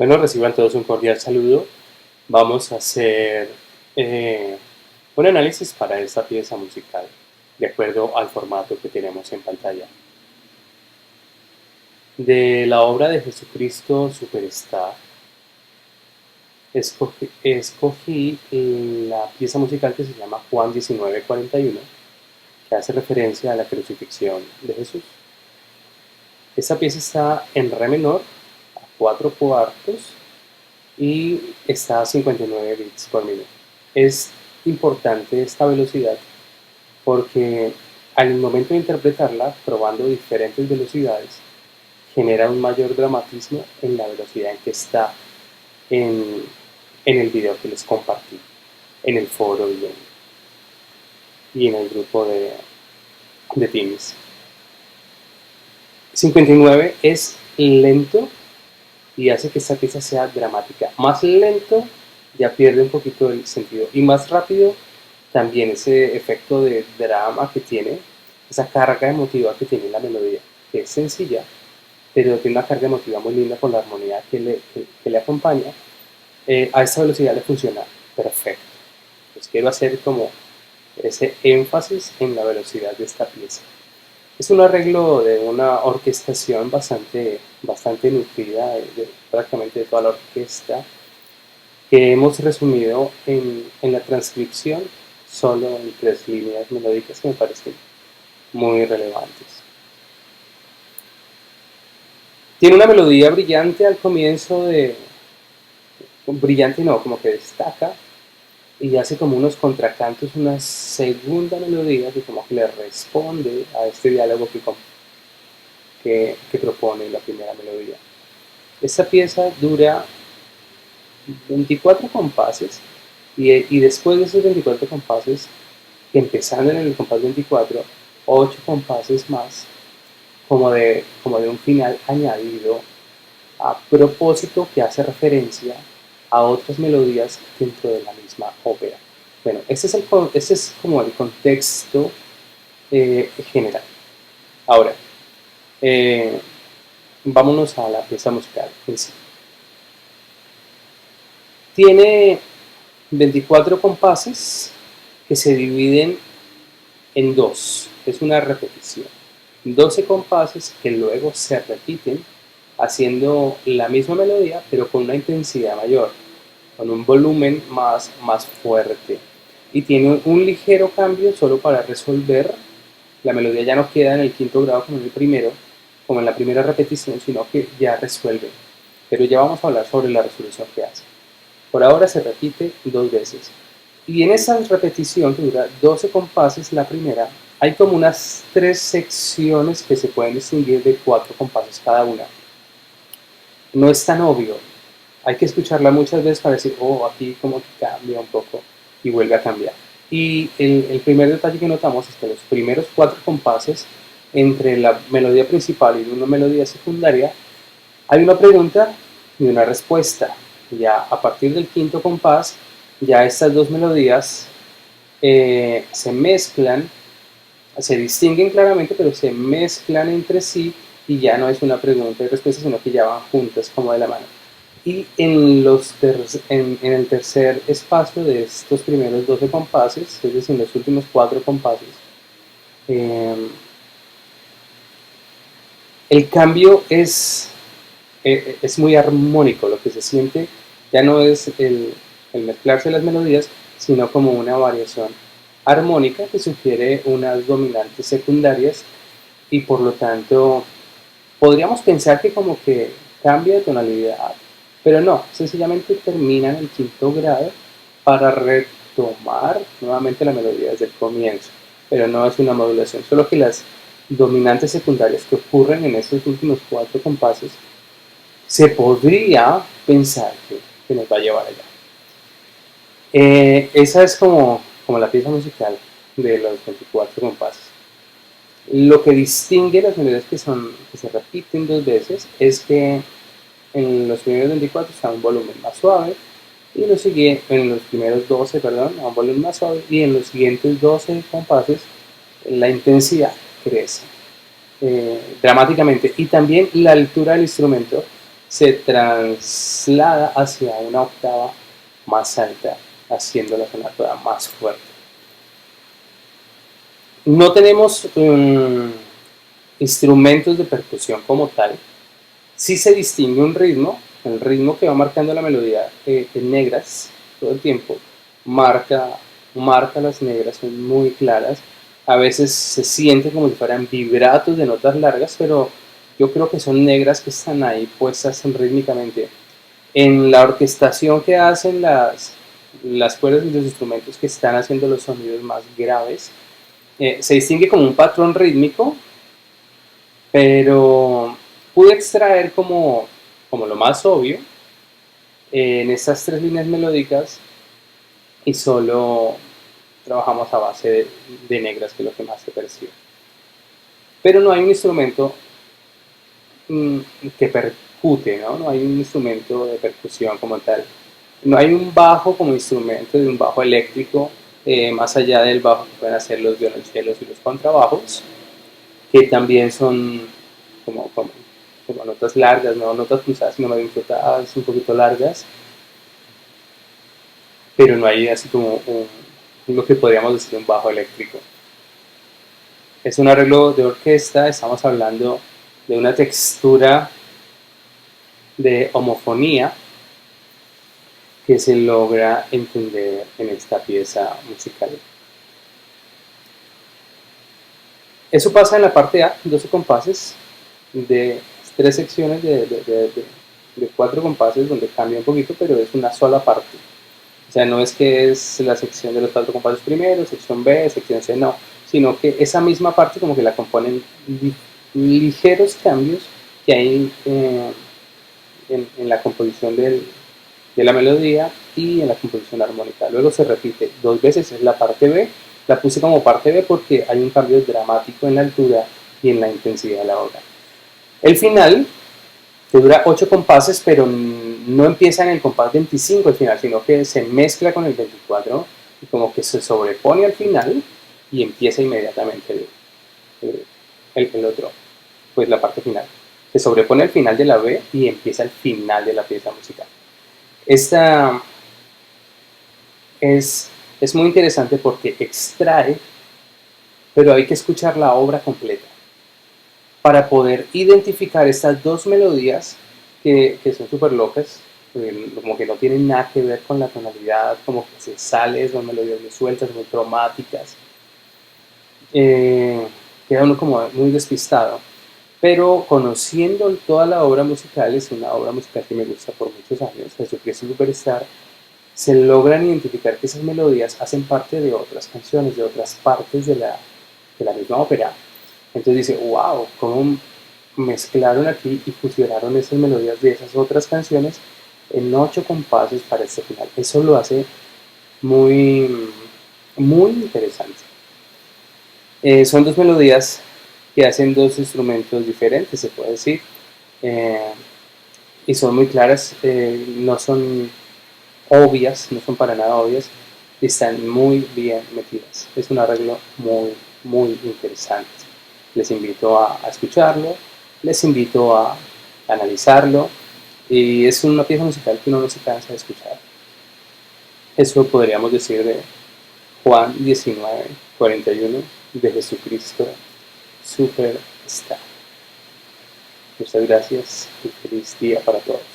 Bueno, reciban todos un cordial saludo. Vamos a hacer eh, un análisis para esta pieza musical, de acuerdo al formato que tenemos en pantalla. De la obra de Jesucristo Superstar, escogí la pieza musical que se llama Juan 19:41, que hace referencia a la crucifixión de Jesús. Esta pieza está en re menor, a 4/4, y está a 59 bits por minuto. Es importante esta velocidad porque al momento de interpretarla, probando diferentes velocidades, genera un mayor dramatismo en la velocidad en que está en, en el video que les compartí, en el foro y en el grupo de Teams. 59 es lento y hace que esta pieza sea dramática. Más lento ya pierde un poquito el sentido, y más rápido también ese efecto de drama que tiene, esa carga emotiva que tiene la melodía, que es sencilla, pero tiene una carga emotiva muy linda por la armonía que le acompaña. A esta velocidad le funciona perfecto. Pues quiero hacer como ese énfasis en la velocidad de esta pieza. Es un arreglo de una orquestación bastante nutrida, prácticamente de toda la orquesta, que hemos resumido en la transcripción solo en 3 líneas melódicas que me parecen muy relevantes. Tiene una melodía brillante al comienzo brillante no, como que destaca, y hace como unos contracantos, una segunda melodía que como que le responde a este diálogo que propone la primera melodía. Esta pieza dura 24 compases y después de esos 24 compases, empezando en el compás 24, 8 compases más, como de un final añadido a propósito que hace referencia a otras melodías dentro de la misma ópera. Bueno, este es como el contexto general. Ahora, eh, vámonos a la pieza musical en sí. Tiene 24 compases que se dividen en dos. Es una repetición. 12 compases que luego se repiten haciendo la misma melodía pero con una intensidad mayor, con un volumen más fuerte. Y tiene un ligero cambio solo para resolver. La melodía ya no queda en el quinto grado como en el primero, como en la primera repetición, sino que ya resuelve. Pero ya vamos a hablar sobre la resolución que hace. Por ahora se repite 2 veces. Y en esa repetición, que dura 12 compases, la primera, hay como unas 3 secciones que se pueden distinguir de 4 compases cada una. No es tan obvio. Hay que escucharla muchas veces para decir, oh, aquí como que cambia un poco y vuelve a cambiar. Y el primer detalle que notamos es que los primeros 4 compases, entre la melodía principal y una melodía secundaria, hay una pregunta y una respuesta. Ya a partir del quinto compás, ya estas dos melodías se mezclan, se distinguen claramente, pero se mezclan entre sí y ya no es una pregunta y respuesta, sino que ya van juntas como de la mano. Y en el tercer espacio de estos primeros 12 compases, es decir, en los últimos 4 compases, eh, el cambio es muy armónico. Lo que se siente ya no es el mezclarse las melodías, sino como una variación armónica que sugiere unas dominantes secundarias, y por lo tanto podríamos pensar que como que cambia de tonalidad, pero no, sencillamente termina en el quinto grado para retomar nuevamente la melodía desde el comienzo, pero no es una modulación, solo que las dominantes secundarias que ocurren en estos últimos 4 compases se podría pensar que nos va a llevar allá. Esa es como la pieza musical de los 24 compases. Lo que distingue las melodías que se repiten 2 veces es que en los primeros 24 está un volumen más suave, y en los primeros 12, perdón, a un volumen más suave, y en los siguientes 12 compases la intensidad crece dramáticamente, y también la altura del instrumento se traslada hacia una octava más alta, haciendo la sonata más fuerte. No tenemos instrumentos de percusión como tal. Sí se distingue un ritmo, el ritmo que va marcando la melodía en negras todo el tiempo, marca las negras, son muy claras. A veces se siente como si fueran vibratos de notas largas, pero yo creo que son negras que están ahí puestas rítmicamente. En la orquestación que hacen las cuerdas y los instrumentos que están haciendo los sonidos más graves, se distingue como un patrón rítmico, pero pude extraer como lo más obvio en estas tres líneas melódicas y solo trabajamos a base de negras, que es lo que más se percibe. Pero no hay un instrumento que percute, ¿no? No hay un instrumento de percusión como tal. No hay un bajo como instrumento de un bajo eléctrico, más allá del bajo que pueden hacer los violonchelos y los contrabajos, que también son como notas largas, no notas pulsadas, sino más bien flotadas, un poquito largas, pero no hay así como lo que podríamos decir un bajo eléctrico. Es un arreglo de orquesta, estamos hablando de una textura de homofonía que se logra entender en esta pieza musical. Eso pasa en la parte A, 12 compases, de 3 secciones de 4 compases donde cambia un poquito, pero es una sola parte. O sea, no es que es la sección de los 4 compases primero, sección B, sección C, no, sino que esa misma parte como que la componen ligeros cambios que hay en la composición de la melodía y en la composición armónica. Luego se repite 2 veces, es la parte B. La puse como parte B porque hay un cambio dramático en la altura y en la intensidad de la obra. El final, que dura 8 compases, pero no empieza en el compás 25 al final, sino que se mezcla con el 24 y como que se sobrepone al final y empieza inmediatamente el otro, pues la parte final. Se sobrepone al final de la B y empieza el final de la pieza musical. Esta es muy interesante porque extrae, pero hay que escuchar la obra completa para poder identificar estas dos melodías que son súper locas, como que no tienen nada que ver con la tonalidad, como que se sale, son melodías muy sueltas, muy cromáticas. Queda uno como muy despistado. Pero conociendo toda la obra musical, es una obra musical que me gusta por muchos años, Jesucristo Superstar, se logran identificar que esas melodías hacen parte de otras canciones, de otras partes de la misma ópera. Entonces dice, wow, cómo mezclaron aquí y fusionaron esas melodías de esas otras canciones en 8 compases para este final. Eso lo hace muy, muy interesante. Son dos melodías que hacen dos instrumentos diferentes, se puede decir, y son muy claras, no son obvias, no son para nada obvias, y están muy bien metidas. Es un arreglo muy, muy interesante. Les invito a escucharlo, les invito a analizarlo, y es una pieza musical que uno no se cansa de escuchar. Eso podríamos decir de Juan 19:41, de Jesucristo Superstar. Muchas gracias y feliz día para todos.